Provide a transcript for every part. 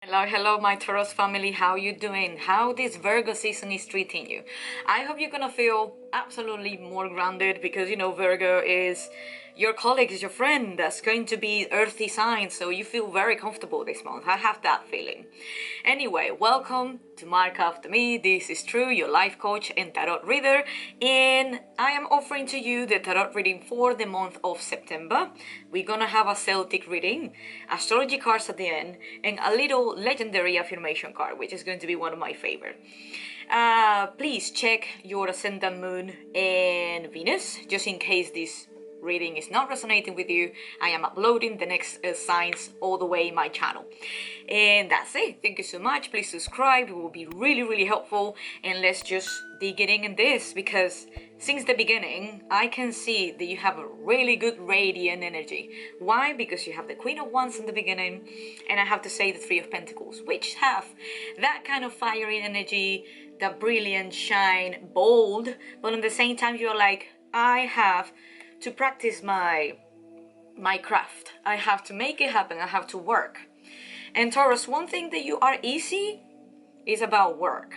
Hello, my Taurus family. How you doing? How this Virgo season is treating you? I hope you're gonna feel absolutely more grounded because Virgo is your colleague, is your friend. That's going to be earthy sign, so you feel very comfortable this month. I have that feeling. Anyway, welcome to Mark.after me. This is Tru, your life coach and tarot reader, and I am offering to you the tarot reading for the month of September. We're gonna have a Celtic reading, astrology cards at the end, and a little legendary affirmation card, which is going to be one of my favorite. Please check your ascendant, moon, and Venus, just in case this reading is not resonating with you. I am uploading the next signs all the way in my channel. And that's it. Thank you so much. Please subscribe. It will be really helpful. And let's just dig in this, because since the beginning I can see that you have a really good radiant energy. Why? Because you have the Queen of Wands in the beginning, and I have to say the Three of Pentacles, which have that kind of fiery energy, that brilliant shine, bold, but at the same time you're like, I have to practice my craft. I have to make it happen. I have to work. And Taurus, one thing that you are easy is about work.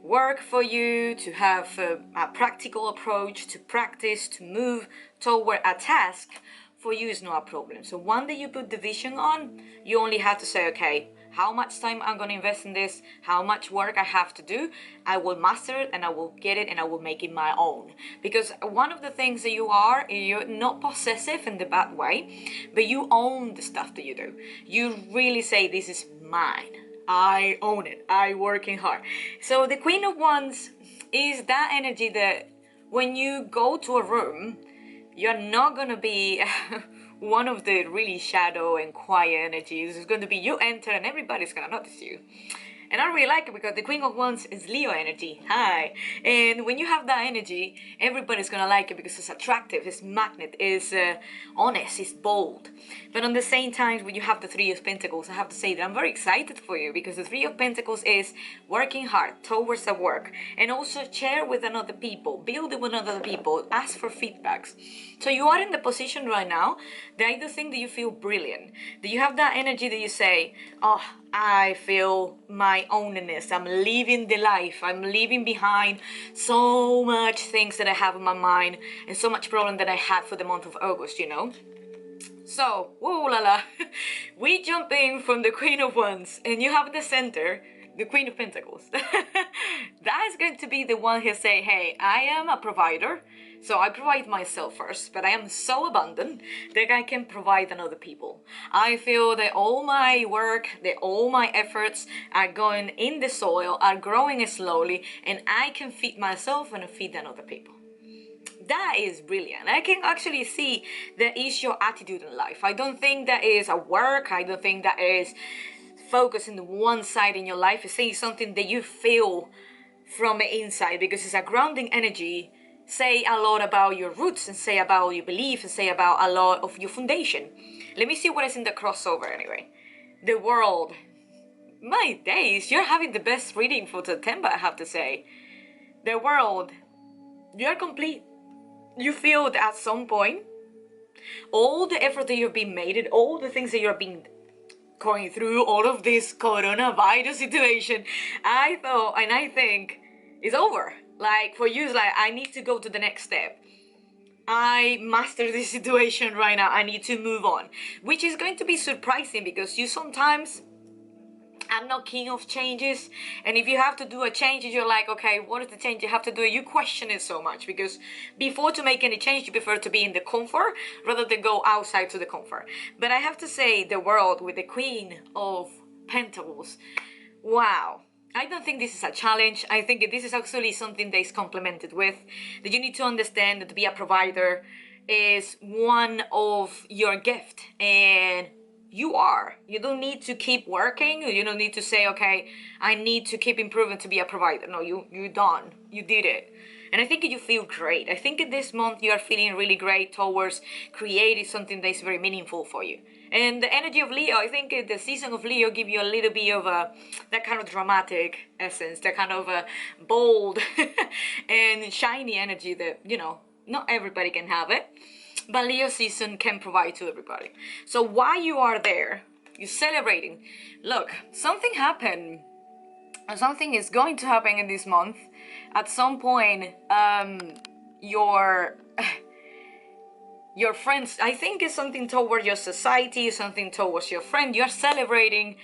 Work for you to have a practical approach, to practice, to move toward a task. For you is not a problem. So one that you put the vision on, you only have to say, okay, how much time I'm going to invest in this, how much work I have to do, I will master it and I will get it and I will make it my own. Because one of the things that you're not possessive in the bad way, but you own the stuff that you do. You really say, this is mine. I own it. I working hard. So the Queen of Wands is that energy that when you go to a room, you're not going to be one of the really shadow and quiet energies. It's going to be you enter and everybody's going to notice you. And I really like it because the Queen of Wands is Leo energy. Hi. And when you have that energy, everybody's going to like it because it's attractive, it's magnet, it's honest, it's bold. But on the same time, when you have the Three of Pentacles, I have to say that I'm very excited for you, because the Three of Pentacles is working hard towards the work, and also share with another people, build with other people, ask for feedbacks. So you are in the position right now that I do think that you feel brilliant, that you have that energy that you say, oh, I feel my ownness. I'm living the life. I'm leaving behind so much things that I have in my mind and so much problem that I had for the month of August, So, whoa la la, we jump in from the Queen of Wands, and you have the center, the Queen of Pentacles. That is going to be the one who say, hey, I am a provider, so I provide myself first, but I am so abundant that I can provide on other people. I feel that all my work, that all my efforts are going in the soil, are growing slowly, and I can feed myself and feed on other people. That is brilliant. I can actually see that is your attitude in life. I don't think that is a work. I don't think that is focusing on one side in your life. It's saying something that you feel from the inside, because it's a grounding energy. Say a lot about your roots, and say about your belief, and say about a lot of your foundation. Let me see what is in the crossover anyway. The World. My days, you're having the best reading for September, I have to say. The World. You're complete. You feel that at some point, all the effort that you've been made, and all the things that you've been going through, all of this coronavirus situation, I thought and I think it's over. Like for you, it's like, I need to go to the next step. I master this situation right now. I need to move on, which is going to be surprising, because you sometimes I'm not keen of changes, and if you have to do a change, you're like, okay, what is the change you have to do? You question it so much, because before to make any change, you prefer to be in the comfort rather than go outside to the comfort. But I have to say, the World with the Queen of Pentacles, wow. I don't think this is a challenge. I think this is actually something that is complemented with, that you need to understand that to be a provider is one of your gift, and you don't need to keep working. You don't need to say, okay, I need to keep improving to be a provider. No, you're done. You did it. And I think you feel great. I think this month you are feeling really great towards creating something that is very meaningful for you. And the energy of Leo, I think the season of Leo give you a little bit of that kind of dramatic essence, that kind of bold and shiny energy that, not everybody can have it. But Leo season can provide to everybody. So while you are there, You're celebrating. Look, something happened. Something is going to happen in this month. At some point, your friends, I think it's something towards your society, something towards your friend. You're celebrating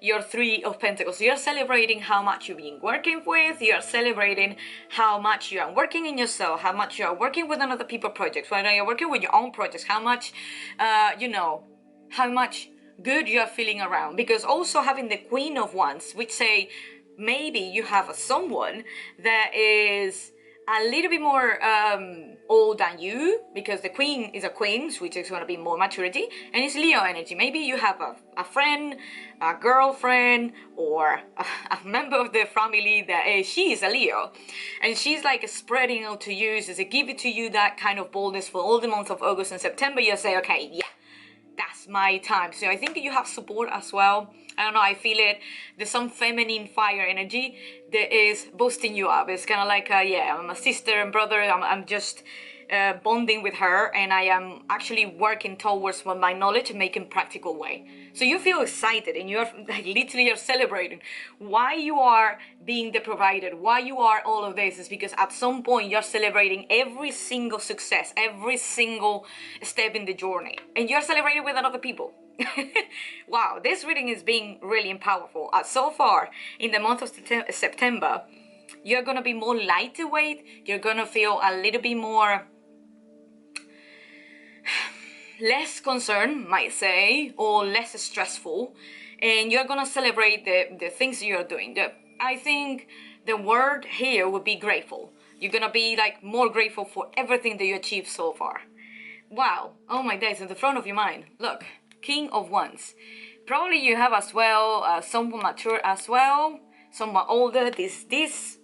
your Three of Pentacles. You're celebrating how much you've been working with. You're celebrating how much you are working in yourself, how much you are working with another people's projects, whether you're working with your own projects, how much, how much good you are feeling around. Because also having the Queen of Wands, which say, maybe you have someone that is a little bit more old than you, because the Queen is a queen, which is going to be more maturity, and it's Leo energy. Maybe you have a friend, a girlfriend, or a member of the family that she is a Leo, and she's like spreading out to you, so to give it to you that kind of boldness for all the months of August and September. You say, okay, yeah, that's my time. So I think you have support as well. I don't know, I feel it. There's some feminine fire energy that is boosting you up. It's kind of like, yeah, I'm a sister and brother. I'm just bonding with her, and I am actually working towards my knowledge and making practical way. So you feel excited, and you're like literally you're celebrating. Why you are being the provider, why you are all of this, is because at some point you're celebrating every single success, every single step in the journey, and you're celebrating with other people. Wow, this reading is being really powerful. So far in the month of September, you're gonna be more lightweight. You're gonna feel a little bit more less concerned, might say, or less stressful, and you're gonna celebrate the things you're doing. I think the word here would be grateful. You're gonna be like more grateful for everything that you achieved so far. Wow, oh my days, in the front of your mind, look, King of Wands. Probably you have as well someone mature as well, someone older. This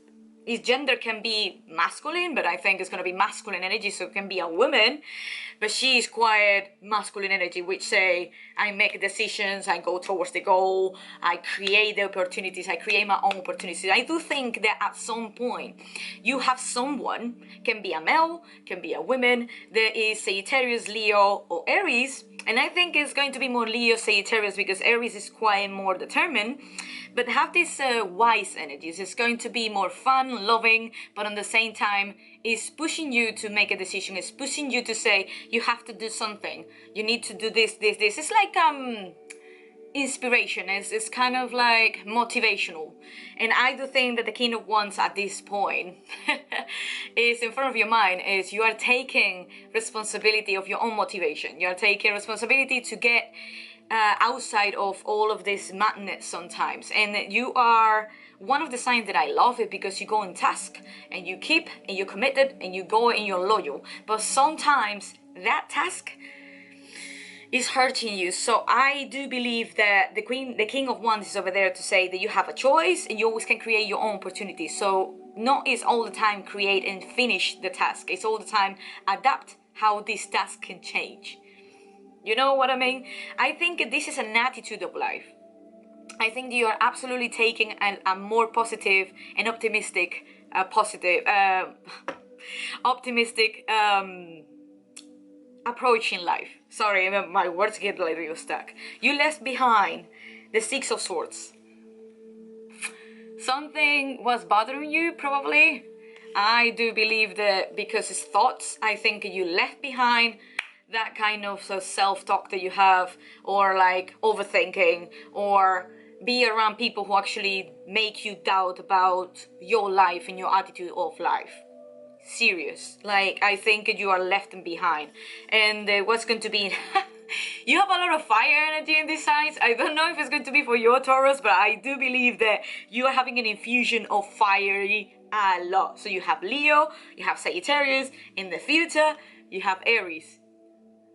gender can be masculine, but I think it's going to be masculine energy, so it can be a woman, but she is quite masculine energy, which say, I make decisions, I go towards the goal, I create the opportunities, I create my own opportunities. I do think that at some point you have someone, can be a male, can be a woman, there is Sagittarius, Leo, or Aries, and I think it's going to be more Leo, Sagittarius, because Aries is quite more determined, but have this wise energies. It's going to be more fun, loving, but at the same time, it's pushing you to make a decision. It's pushing you to say, you have to do something. You need to do this. It's like inspiration. It's kind of like motivational. And I do think that the King of Wands at this point is in front of your mind, is you are taking responsibility of your own motivation. You are taking responsibility to get outside of all of this madness sometimes, and you are one of the signs that I love it, because you go in task and you keep and you're committed and you go and you're loyal, but sometimes that task is hurting you. So I do believe that the King of Wands is over there to say that you have a choice and you always can create your own opportunities. So not is all the time create and finish the task, it's all the time adapt how this task can change. You know what I mean? I think this is an attitude of life. I think you are absolutely taking a more positive and optimistic, approach in life. Sorry, my words get a little stuck. You left behind the Six of Swords. Something was bothering you, probably. I do believe that because it's thoughts, I think you left behind that kind of self-talk that you have, or like overthinking, or be around people who actually make you doubt about your life and your attitude of life. Serious. Like, I think you are left behind. And what's going to be... You have a lot of fire energy in these signs. I don't know if it's going to be for your Taurus, but I do believe that you are having an infusion of fiery a lot. So you have Leo, you have Sagittarius, in the future, you have Aries.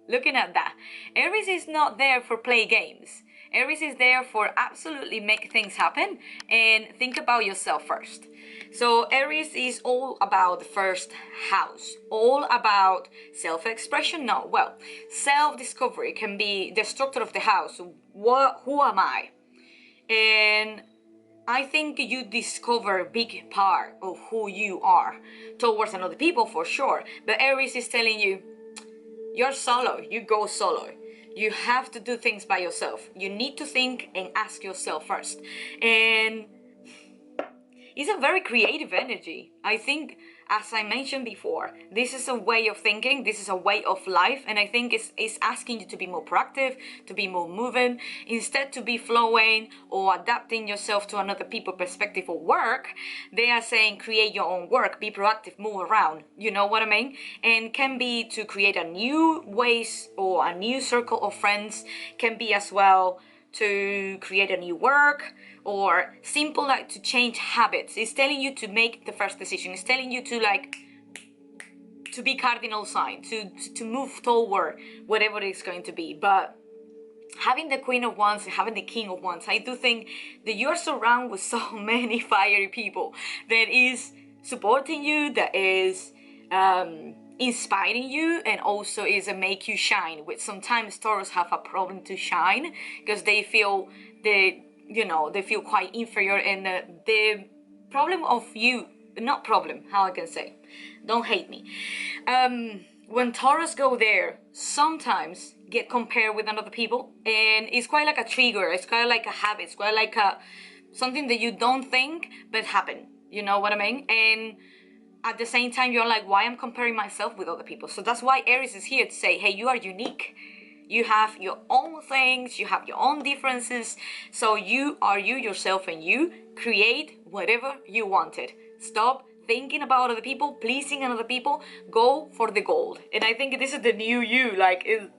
Looking at that, Aries is not there for play games. Aries is there for absolutely make things happen and think about yourself first. So Aries is all about the first house, all about self-expression. No, well, self-discovery can be the structure of the house. Who am I? And I think you discover a big part of who you are towards another people for sure. But Aries is telling you, you're solo, you go solo. You have to do things by yourself. You need to think and ask yourself first. And it's a very creative energy. I think, as I mentioned before, this is a way of thinking, this is a way of life, and I think it's asking you to be more proactive, to be more moving, instead to be flowing or adapting yourself to another people's perspective or work. They are saying create your own work, be proactive, move around, you know what I mean? And can be to create a new ways or a new circle of friends, can be as well to create a new work, or simple like to change habits. It's telling you to make the first decision. It's telling you to like to be cardinal sign, to move toward whatever it's going to be. But having the Queen of Wands and having the King of Wands, I do think that you're surrounded with so many fiery people that is supporting you, that is inspiring you, and also is a make you shine. Which sometimes Taurus have a problem to shine because they feel they feel quite inferior, and the problem of you, not problem, how I can say, don't hate me, when Taurus go there, sometimes get compared with another people, and it's quite like a trigger, it's quite like a habit, it's quite like a something that you don't think but happen, you know what I mean? And at the same time you're like, why I'm comparing myself with other people? So that's why Aries is here to say, hey, you are unique. You have your own things, you have your own differences, so you are you, yourself, and you create whatever you wanted. Stop thinking about other people, pleasing other people, go for the gold. And I think this is the new you, like it's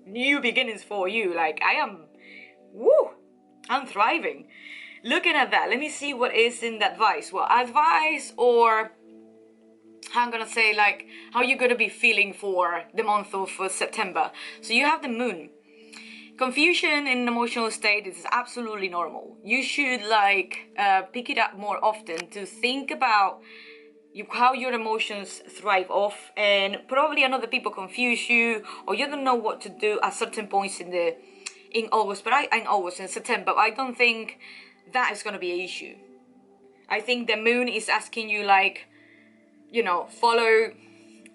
new beginnings for you. Like I'm thriving. Looking at that, let me see what is in the advice. Well, advice, or I'm gonna say like how you're gonna be feeling for the month of September. So you have the moon. Confusion in an emotional state is absolutely normal. You should like pick it up more often to think about how your emotions thrive off, and probably another people confuse you, or you don't know what to do at certain points in September. I don't think that is gonna be an issue. I think the moon is asking you like, follow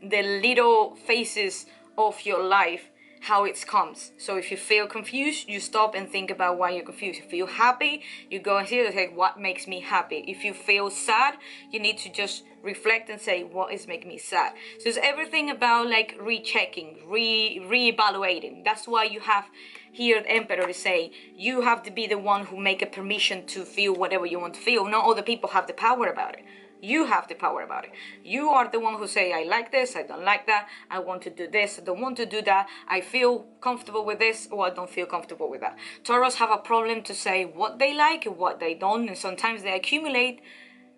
the little phases of your life, how it comes. So if you feel confused, you stop and think about why you're confused. If you feel happy, you go and see, like, what makes me happy? If you feel sad, you need to just reflect and say, what is making me sad? So it's everything about like rechecking, re-evaluating. That's why you have here the Emperor is saying, you have to be the one who make a permission to feel whatever you want to feel. Not other people have the power about it. You have the power about it. You are the one who say, I like this, I don't like that, I want to do this, I don't want to do that, I feel comfortable with this, or I don't feel comfortable with that. Taurus have a problem to say what they like and what they don't, and sometimes they accumulate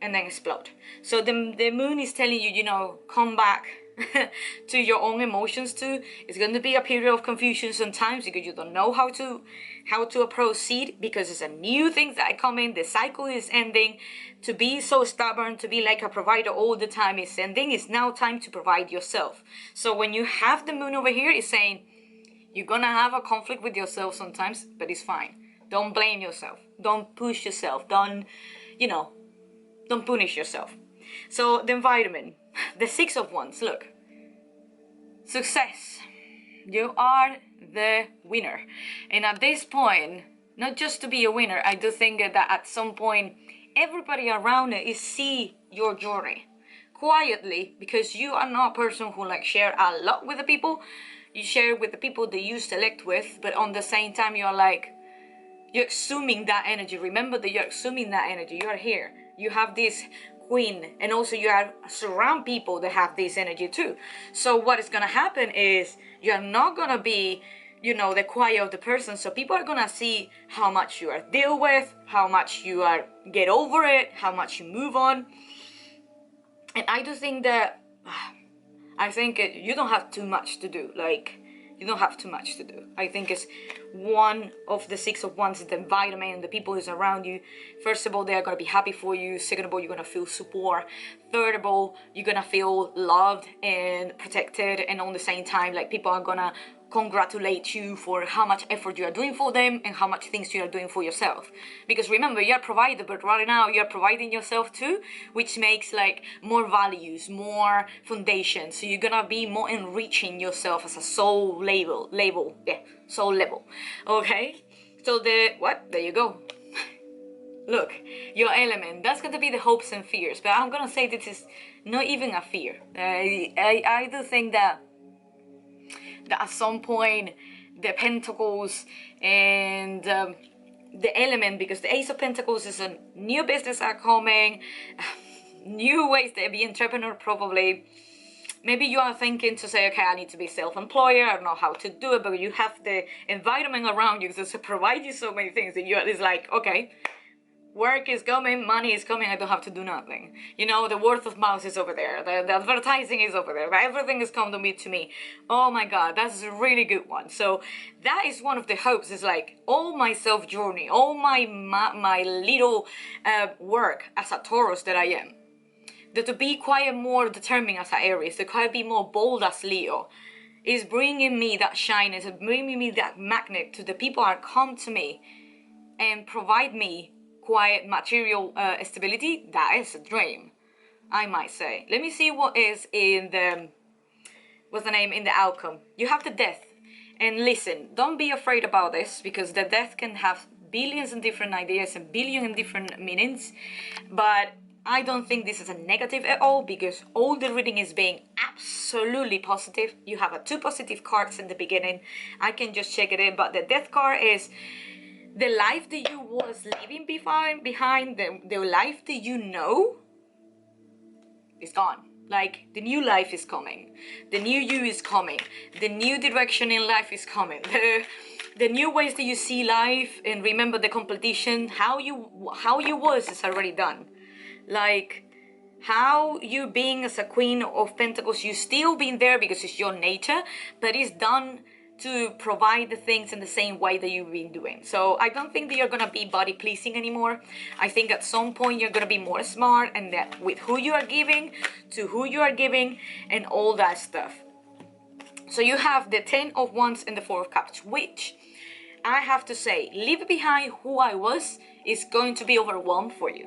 and then explode. So the moon is telling you, come back to your own emotions too. It's going to be a period of confusion sometimes because you don't know how to proceed, because it's a new thing that come in. The cycle is ending. To be so stubborn, to be like a provider all the time is ending. It's now time to provide yourself. So when you have the moon over here, it's saying you're gonna have a conflict with yourself sometimes, but it's fine. Don't blame yourself. Don't push yourself. Don't punish yourself. So the environment, the Six of Wands, look. Success. You are the winner. And at this point, not just to be a winner, I do think that at some point, everybody around it is see your journey. Quietly, because you are not a person who like share a lot with the people. You share with the people that you select with, but on the same time, you're assuming that energy. Remember that you're assuming that energy. You are here. You have this queen, and also you are surround people that have this energy too. So what is gonna happen is you're not gonna be, the quiet of the person. So people are gonna see how much you are deal with, how much you are get over it, how much you move on. And I do think that you don't have too much to do. You don't have too much to do. I think it's one of the Six of Wands is the environment and the people who's around you. First of all, they are going to be happy for you. Second of all, you're going to feel support. Third of all, you're going to feel loved and protected. And on the same time, like people are going to congratulate you for how much effort you are doing for them and how much things you are doing for yourself. Because remember, you are provider, but right now you are providing yourself too, which makes like more values, more foundation. So you're gonna be more enriching yourself as a soul soul level. Okay, so there you go. Look, your element, that's going to be the hopes and fears, but I'm going to say this is not even a fear. I do think that at some point the Pentacles and the element, because the Ace of Pentacles is a new business are coming, new ways to be entrepreneur probably. Maybe you are thinking to say, okay, I need to be self-employer, I don't know how to do it, but you have the environment around you to provide you so many things that it's like, okay, work is coming, money is coming, I don't have to do nothing. You know, the word of mouth is over there, the advertising is over there, everything is coming to me. Oh my God, that's a really good one. So that is one of the hopes, is like all my self journey, all my little work as a Taurus that I am. That to be quite more determined as an Aries, to quite be more bold as Leo, is bringing me that shyness, bringing me that magnet to the people that come to me and provide me quiet material stability. That is a dream, I might say. Let me see what is in the, what's the name, in the outcome. You have the death. And listen, don't be afraid about this, because the death can have billions and different ideas and billion and different meanings. But I don't think this is a negative at all, because all the reading is being absolutely positive. You have 2 positive cards in the beginning. I can just check it in, but the death card is the life that you was leaving behind, the life that you know is gone. Like, the new life is coming, the new you is coming, the new direction in life is coming, the new ways that you see life. And remember, the competition, how you was is already done. Like, how you being as a Queen of Pentacles, you still been there because it's your nature, but it's done to provide the things in the same way that you've been doing. So I don't think that you're gonna be body pleasing anymore. I think at some point you're gonna be more smart, and that with who you are giving, to who you are giving, and all that stuff. So you have the 10 of Wands and the 4 of Cups, which I have to say, leave behind who I was is going to be overwhelmed for you.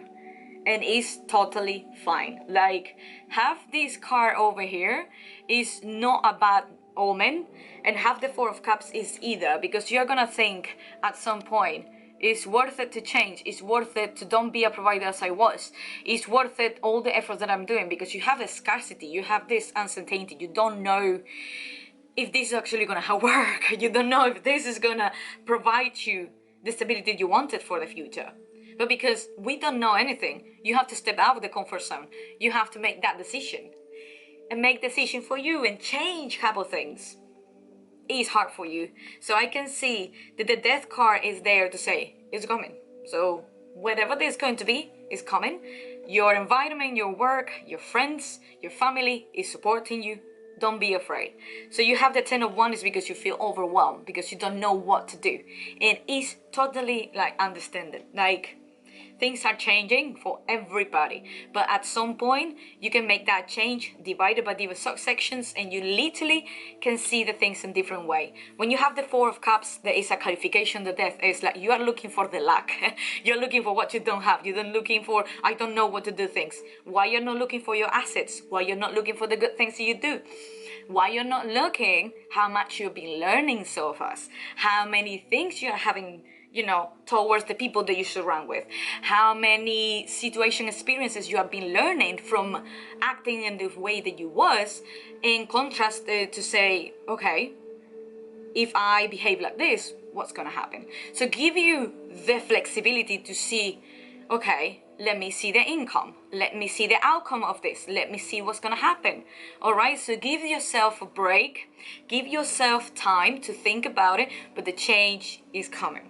And it's totally fine. Like, have this card over here is not a bad omen, and have the 4 of Cups is either, because you're gonna think at some point, it's worth it to change, it's worth it to don't be a provider as I was, it's worth it all the efforts that I'm doing, because you have a scarcity, you have this uncertainty, you don't know if this is actually gonna work, you don't know if this is gonna provide you the stability you wanted for the future. But because we don't know anything, you have to step out of the comfort zone. You have to make that decision. And make decision for you and change a couple things. It's hard for you. So I can see that the death card is there to say, it's coming. So whatever this is going to be, is coming. Your environment, your work, your friends, your family is supporting you. Don't be afraid. So you have the 10 of Wands because you feel overwhelmed, because you don't know what to do. And it's totally like understanding. Like, things are changing for everybody, but at some point you can make that change, divided by different subsections, and you literally can see the things in different way. When you have the 4 of Cups, there is a clarification. The death is like you are looking for the lack. You're looking for what you don't have. You're not looking for, I don't know what to do things. Why you're not looking for your assets? Why you're not looking for the good things that you do? Why you're not looking how much you've been learning so fast? How many things you're having, you know, towards the people that you surround with, how many situation experiences you have been learning from acting in the way that you was, in contrast to say, okay, if I behave like this, what's gonna happen? So give you the flexibility to see, okay, let me see the income, let me see the outcome of this, let me see what's gonna happen. All right, so give yourself a break, give yourself time to think about it, but the change is coming.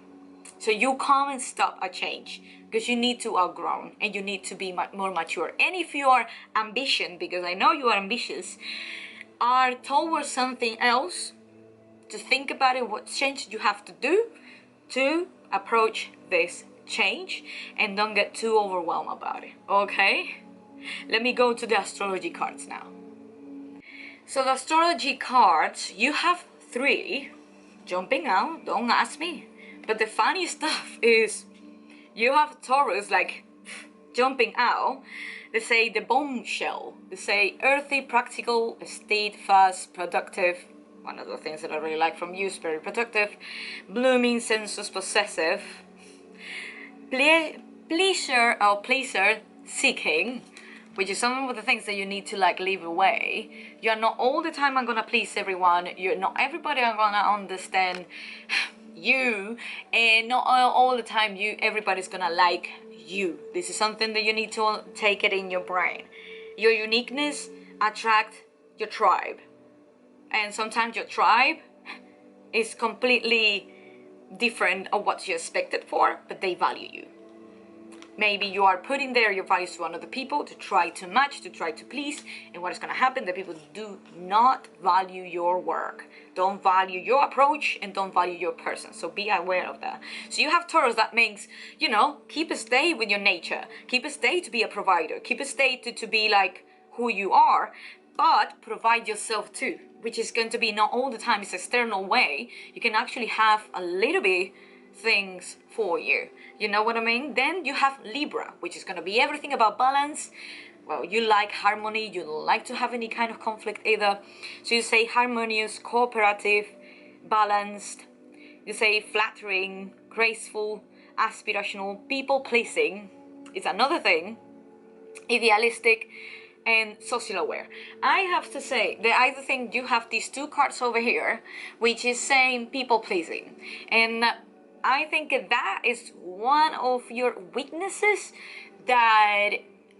So you can't stop a change, because you need to outgrow and you need to be more mature. And if your ambition, because I know you are ambitious, are towards something else, to think about it, what change you have to do to approach this change, and don't get too overwhelmed about it. Okay, let me go to the astrology cards now. So the astrology cards, you have 3, jumping out, don't ask me. But the funny stuff is you have Taurus like jumping out. They say the bombshell. They say earthy, practical, steadfast, productive. One of the things that I really like from you is very productive. Blooming, sensuous, possessive. Pleasure seeking, which is some of the things that you need to like leave away. You're not all the time I'm gonna please everyone. You're not everybody are gonna understand you, and not all the time everybody's gonna like you. This is something that you need to take it in your brain. Your uniqueness attract your tribe, and sometimes your tribe is completely different of what you expected for, but they value you. Maybe you are putting there your values to other people to try to match, to try to please, and what is going to happen, the people do not value your work, don't value your approach, and don't value your person. So be aware of that. So you have Taurus, that means, you know, keep a stay with your nature, keep a stay to be a provider, keep a stay to be like who you are, but provide yourself too, which is going to be not all the time it's external way. You can actually have a little bit things for you, you know what I mean? Then you have Libra, which is going to be everything about balance. Well, you like harmony, you don't like to have any kind of conflict either. So you say harmonious, cooperative, balanced. You say flattering, graceful, aspirational, people pleasing is another thing, idealistic, and social aware. I have to say that I think you have these two cards over here, which is saying people pleasing, and I think that is one of your weaknesses that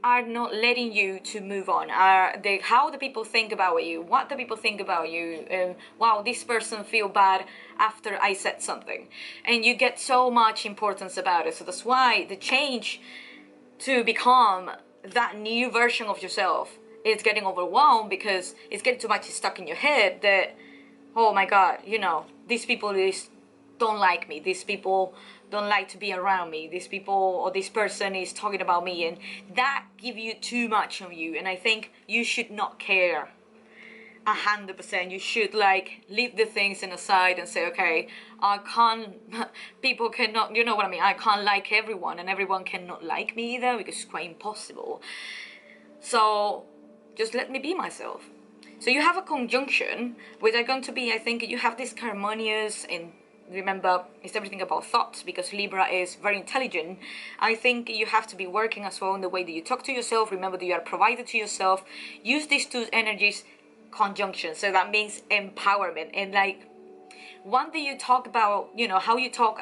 are not letting you to move on. How the people think about you, what the people think about you. Wow, this person feel bad after I said something, and you get so much importance about it. So that's why the change to become that new version of yourself is getting overwhelmed, because it's getting too much stuck in your head that, oh my God, you know, these people don't like me, these people don't like to be around me, these people or this person is talking about me, and that give you too much of you. And I think you should not care 100%. You should like leave the things in aside and say, okay, I can't, people cannot, you know what I mean, I can't like everyone, and everyone cannot like me either, because it's quite impossible. So just let me be myself. So you have a conjunction, which are going to be, I think you have this harmonious, and remember, it's everything about thoughts, because Libra is very intelligent. I think you have to be working as well in the way that you talk to yourself. Remember that you are provided to yourself. Use these two energies conjunction. So that means empowerment. And like, one thing you talk about, you know, how you talk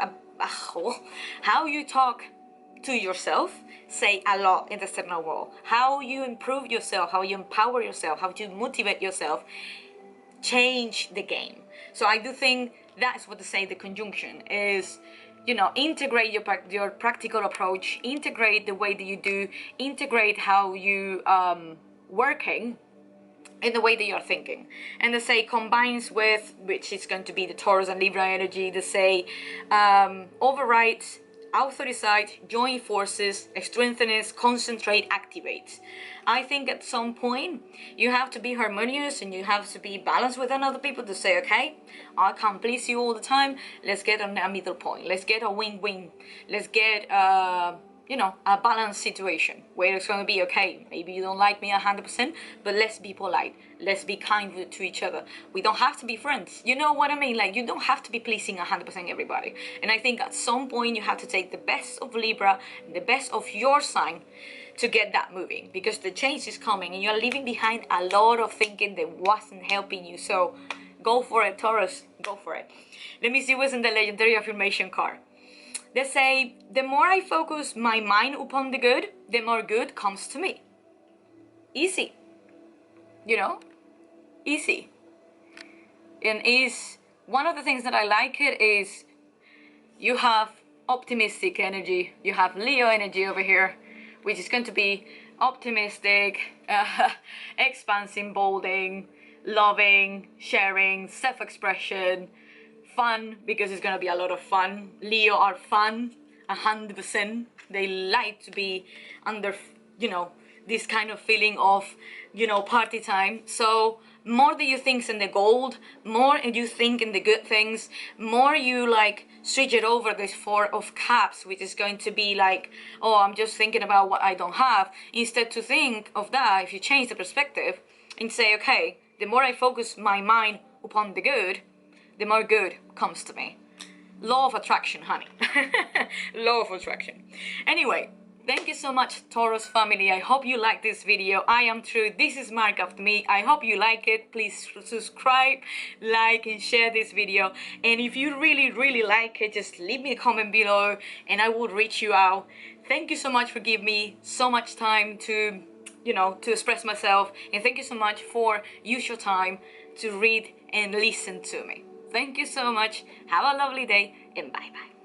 to yourself say a lot in the external world. How you improve yourself, how you empower yourself, how you motivate yourself, change the game. So I do think that's what to say the conjunction is, you know, integrate your practical approach, integrate the way that you do, integrate how you working in the way that you're thinking. And they say combines with, which is going to be the Taurus and Libra energy, they say override, authorize, join forces, strengthen, concentrate, activate. I think at some point you have to be harmonious and you have to be balanced with other people to say, okay, I can't please you all the time. Let's get a middle point. Let's get a win-win. Let's get you know, a balanced situation where it's going to be okay. Maybe you don't like me 100%, but let's be polite. Let's be kind to each other. We don't have to be friends. You know what I mean? Like, you don't have to be pleasing 100% everybody. And I think at some point you have to take the best of Libra, the best of your sign to get that moving, because the change is coming and you're leaving behind a lot of thinking that wasn't helping you. So go for it, Taurus. Go for it. Let me see what's in the legendary affirmation card. They say, the more I focus my mind upon the good, the more good comes to me. Easy. You know? Easy. And is one of the things that I like it is you have optimistic energy. You have Leo energy over here, which is going to be optimistic, expansive, bolding, loving, sharing, self-expression, fun, because it's going to be a lot of fun. Leo are fun, 100%. They like to be under, you know, this kind of feeling of, you know, party time. So more that you think in the gold, more you think in the good things, more you like switch it over this Four of Cups, which is going to be like, oh, I'm just thinking about what I don't have, instead to think of that, if you change the perspective and say, okay, the more I focus my mind upon the good, the more good comes to me. Law of attraction, honey. Law of attraction. Anyway, thank you so much, Taurus family. I hope you like this video. I am Tru. This is Mark.after me. I hope you like it. Please subscribe, like, and share this video. And if you really like it, just leave me a comment below and I will reach you out. Thank you so much for giving me so much time to, to express myself. And thank you so much for use your time to read and listen to me. Thank you so much. Have a lovely day and bye-bye.